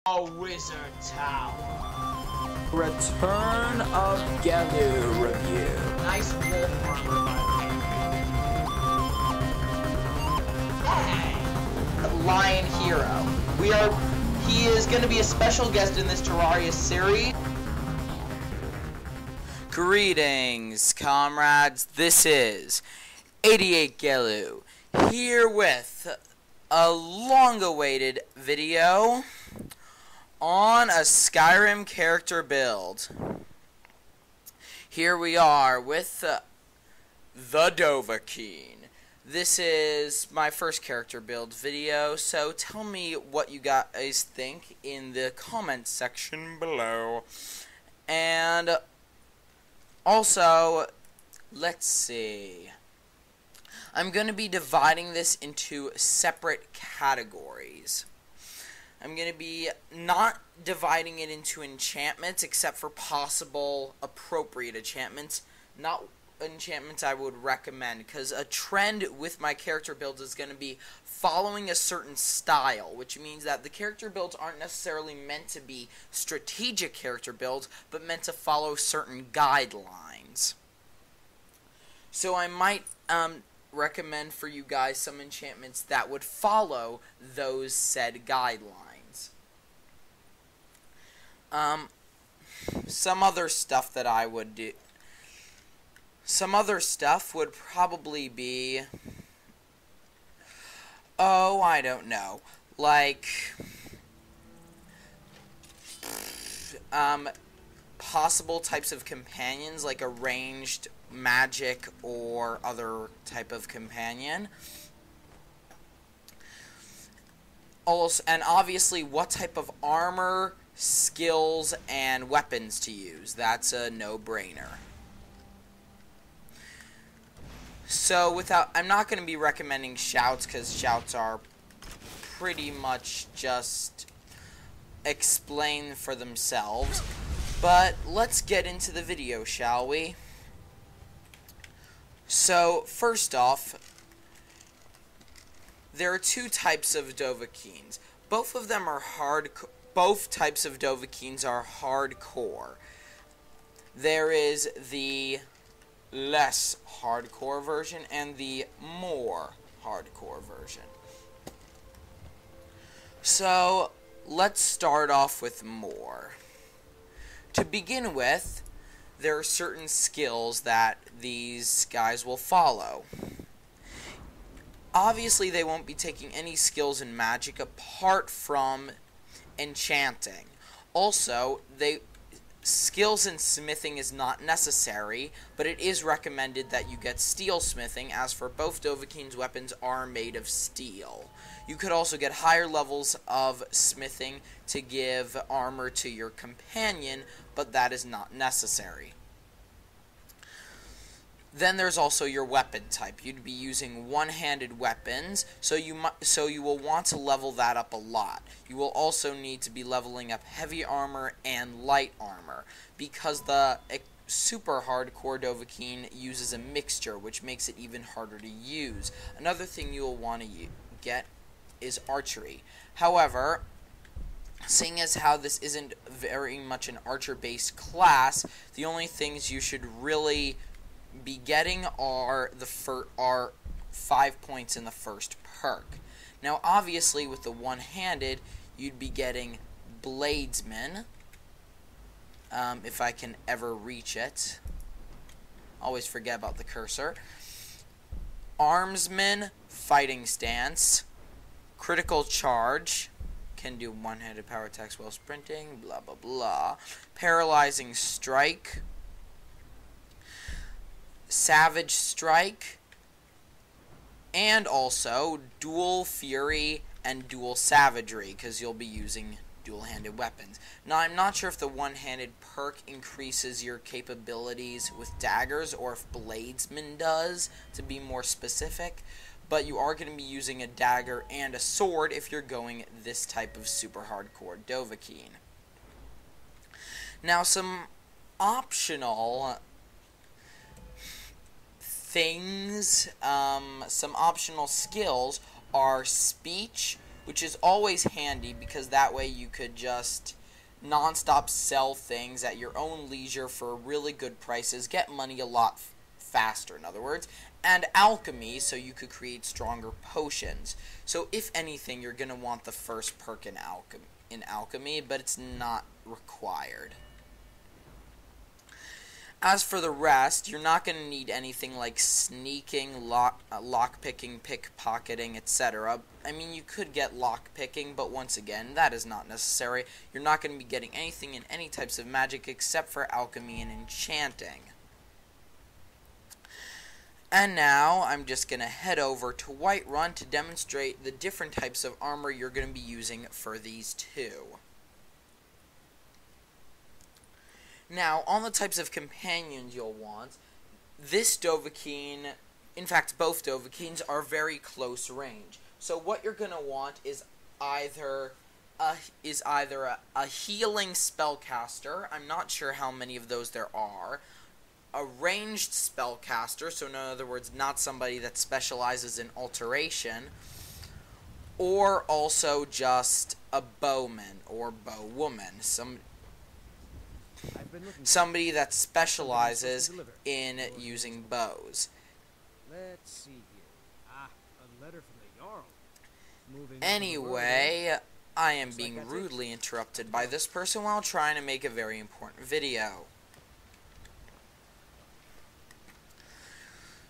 A wizard tower. Return of Gelu review. Nice wolf armor, by the way. Hey! Lion Hero. He is going to be a special guest in this Terraria series. Greetings, comrades. This is 88 Gelu, here with a long-awaited video on a Skyrim character build. Here we are with the Dovahkiin. This is my first character build video, so tell me what you guys think in the comments section below. And also, let's see. I'm going to be dividing this into separate categories. I'm going to be not dividing it into enchantments, except for possible appropriate enchantments. Not enchantments I would recommend, because a trend with my character builds is going to be following a certain style, which means that the character builds aren't necessarily meant to be strategic character builds, but meant to follow certain guidelines. So I might recommend for you guys some enchantments that would follow those said guidelines. Some other stuff that I would do. Some other stuff would probably be, oh, I don't know, like, possible types of companions, like a ranged magic or other type of companion. Also, and obviously what type of armor, skills, and weapons to use. That's a no-brainer. So I'm not going to be recommending shouts, because shouts are pretty much just explain for themselves. But let's get into the video, shall we? So, first off, there are two types of Dovahkiins. Both types of Dovahkiins are hardcore. There is the less hardcore version and the more hardcore version. So, let's start off with more. To begin with, there are certain skills that these guys will follow. Obviously, they won't be taking any skills in magic apart from enchanting. Also, skills in smithing is not necessary, but it is recommended that you get steel smithing, as for both Dovahkiin's weapons are made of steel. You could also get higher levels of smithing to give armor to your companion, but that is not necessary. Then there's also your weapon type. You'd be using one-handed weapons, so you will want to level that up a lot. You will also need to be leveling up heavy armor and light armor, because the super hardcore Dovahkiin uses a mixture, which makes it even harder to use. Another thing you will want to get is archery. However, seeing as how this isn't very much an archer-based class, the only things you should really be getting are 5 points in the first perk. Now, obviously, with the one-handed, you'd be getting Bladesman, if I can ever reach it. Always forget about the cursor. Armsman, Fighting Stance, Critical Charge, can do one-handed power attacks while sprinting, blah blah blah. Paralyzing Strike, Savage Strike, and also Dual Fury and Dual Savagery, because you'll be using dual-handed weapons. Now, I'm not sure if the one-handed perk increases your capabilities with daggers, or if Bladesman does, to be more specific, but you are going to be using a dagger and a sword if you're going this type of super hardcore Dovahkiin. Now, some optional things, some optional skills are speech, which is always handy because that way you could just non-stop sell things at your own leisure for really good prices, get money a lot faster, in other words, and alchemy, so you could create stronger potions. So if anything, you're going to want the first perk in alchemy, but it's not required. As for the rest, you're not going to need anything like sneaking, lockpicking, pickpocketing, etc. I mean, you could get lockpicking, but once again, that is not necessary. You're not going to be getting anything in any types of magic except for alchemy and enchanting. And now, I'm just going to head over to Whiterun to demonstrate the different types of armor you're going to be using for these two. Now, on the types of companions you'll want, this Dovahkiin, in fact, both Dovahkiins are very close range. So what you're going to want is either a healing spellcaster, I'm not sure how many of those there are, a ranged spellcaster, so in other words, not somebody that specializes in alteration, or also just a bowman or bowwoman, somebody that specializes in using bows. Let's see here. A letter from the Jarl. Anyway, I am being rudely interrupted by this person while trying to make a very important video.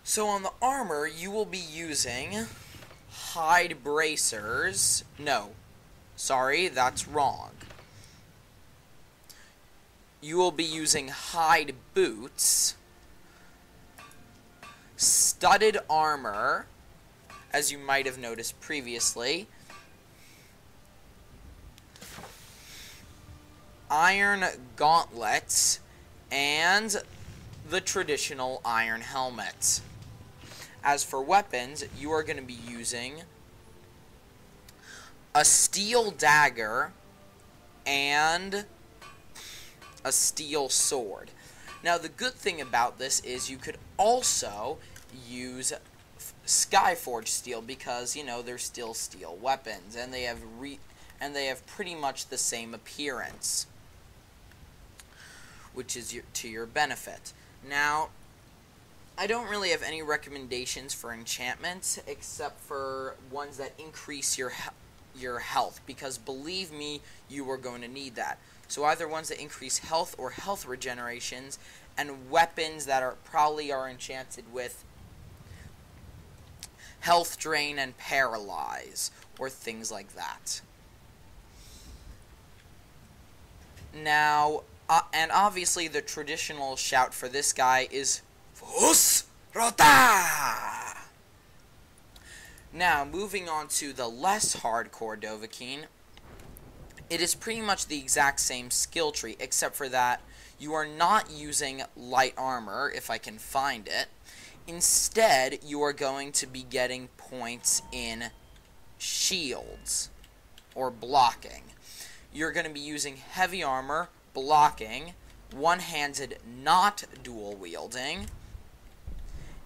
So on the armor, you will be using hide bracers. No, sorry, that's wrong. You will be using hide boots, studded armor, as you might have noticed previously, iron gauntlets, and the traditional iron helmet. As for weapons, you are going to be using a steel dagger and a steel sword. Now, the good thing about this is you could also use Skyforged steel because, you know, they're still steel weapons, and they have pretty much the same appearance, which is to your benefit. Now, I don't really have any recommendations for enchantments except for ones that increase your health, because believe me, you are going to need that. So either ones that increase health or health regenerations, and weapons that probably are enchanted with health drain and paralyze, or things like that. Now, and obviously the traditional shout for this guy is Fus Rota! Now, moving on to the less hardcore Dovahkiin, it is pretty much the exact same skill tree, except for that you are not using light armor, if I can find it. Instead, you are going to be getting points in shields, or blocking. You're going to be using heavy armor, blocking, one-handed not dual-wielding,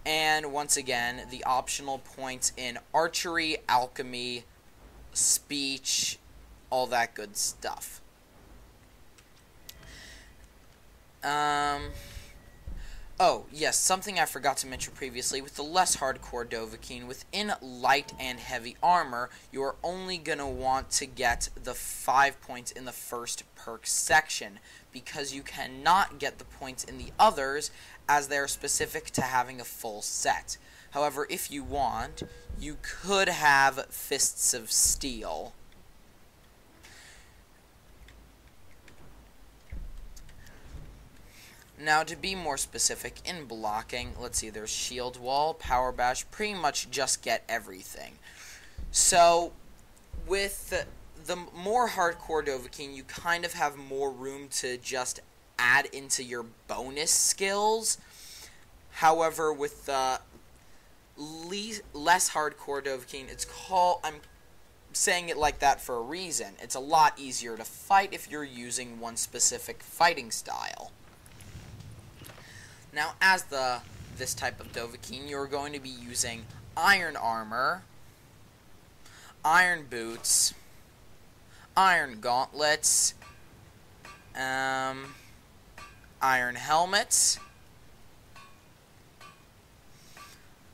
and once again, the optional points in archery, alchemy, speech, all that good stuff. Oh, yes, something I forgot to mention previously. With the less hardcore Dovahkiin, within light and heavy armor, you are only going to want to get the 5 points in the first perk section, because you cannot get the points in the others, as they are specific to having a full set. However, if you want, you could have Fists of Steel. Now, to be more specific, in blocking, let's see, there's Shield Wall, Power Bash, pretty much just get everything. So, with the more hardcore Dovahkiin, you kind of have more room to just add into your bonus skills. However, with the less hardcore Dovahkiin, I'm saying it like that for a reason. It's a lot easier to fight if you're using one specific fighting style. Now, as this type of Dovahkiin, you're going to be using iron armor, iron boots, iron gauntlets, iron helmets,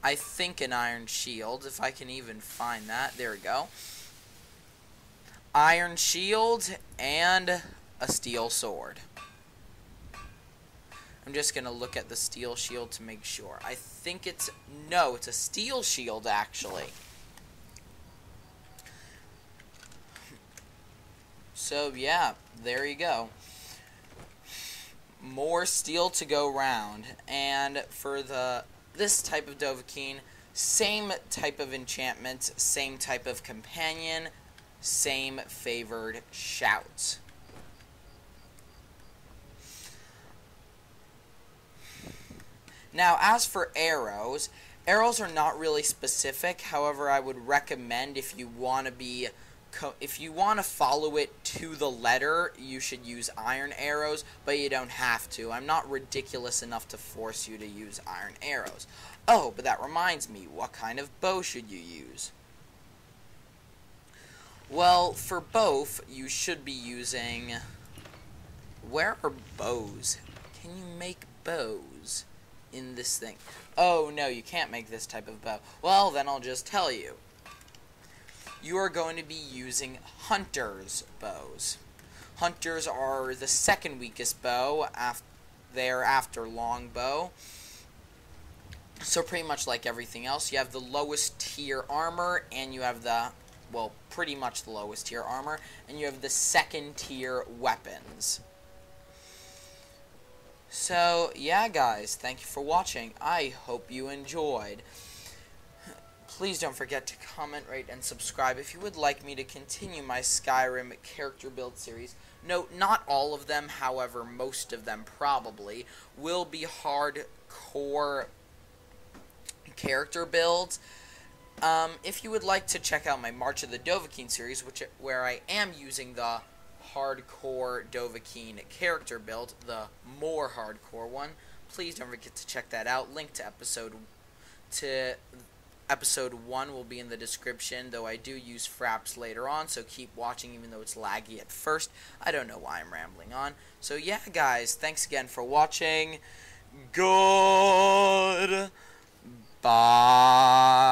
I think an iron shield, if I can even find that. There we go. Iron shield and a steel sword. I'm just going to look at the steel shield to make sure. I think it's... No, it's a steel shield, actually. So, yeah, there you go. More steel to go round. And for this type of Dovahkiin, same type of enchantment, same type of companion, same favored shout. Now, as for arrows, arrows are not really specific. However, I would recommend if you want to follow it to the letter, you should use iron arrows, but you don't have to. I'm not ridiculous enough to force you to use iron arrows. Oh, but that reminds me, what kind of bow should you use? Well, for both, you should be using... Where are bows? Can you make bows in this thing? Oh, no, you can't make this type of bow. Well, then I'll just tell you. You are going to be using hunter's bows. Hunters are the second weakest bow. They're after longbow. So pretty much like everything else, you have the lowest tier armor, and you have the, well, pretty much the lowest tier armor, and you have the second tier weapons. So, yeah, guys, thank you for watching. I hope you enjoyed. Please don't forget to comment, rate, and subscribe if you would like me to continue my Skyrim character build series. Note, not all of them, however, most of them probably, will be hardcore character builds. If you would like to check out my March of the Dovahkiin series, where I am using the hardcore Dovahkiin character build, the more hardcore one, please don't forget to check that out. Link to episode 1 will be in the description, though I do use fraps later on, so keep watching even though it's laggy at first. I don't know why I'm rambling on. So yeah, guys, thanks again for watching. Good bye.